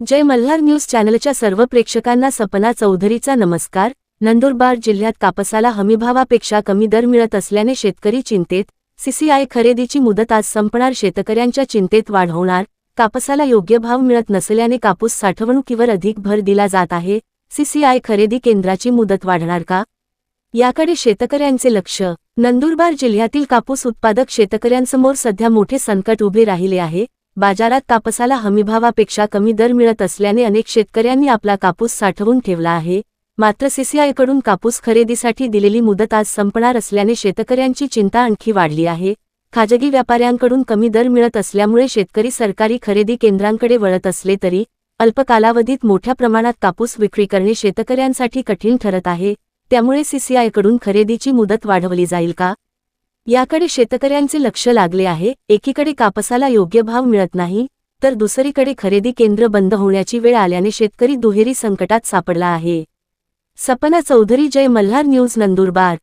जय Malhar news चॅनलच्या सर्व प्रेक्षकांना सपना चौधरीचा नमस्कार। नंदुरबार जिल्ह्यात कापसाला हमीभावापेक्षा कमी दर मिळत असल्याने शेतकरी चिंतेत। सीसीआय खरेदीची मुदत आज संपणार, शेतकऱ्यांच्या चिंतेत वाढ होणार। कापसाला योग्य भाव मिळत नसल्याने कापूस साठवणुकीवर अधिक भर दिला जात आहे। सीसीआय खरेदी केंद्राची मुदत वाढणार का, याकडे शेतकऱ्यांचे लक्ष। नंदुरबार जिल्ह्यातील कापूस उत्पादक शेतकऱ्यांसमोर सध्या मोठे संकट उभे राहिले आहे। बाजारात कापसाला हमीभावापेक्षा कमी दर मिळत असल्याने अनेक शेतकऱ्यांनी आपला कापूस साठवून ठेवला आहे। मात्र सीसीआयकडून कापूस खरेदीसाठी दिलेली मुदत आज संपणार असल्याने शेतकऱ्यांची चिंता आणखी वाढली आहे। खाजगी व्यापाऱ्यांकडून कमी दर मिळत असल्यामुळे शेतकरी सरकारी खरेदी केंद्रांकडे वळत असले तरी अल्प कालावधीत मोठ्या प्रमाणात कापूस विक्री करणे शेतकऱ्यांसाठी कठीण ठरत आहे। त्यामुळे सीसीआयकडून खरेदीची मुदत वाढवली जाईल का, याकडे शेतकऱ्यांचे लक्ष लागले आहे। एकीकडे कापसाला योग्य भाव मिळत नाही, तर दुसरीकडे खरेदी केंद्र बंद होण्याची वेळ आल्याने शेतकरी दुहेरी संकटात सापडला आहे। सपना चौधरी, जय मल्हार न्यूज, नंदुरबार।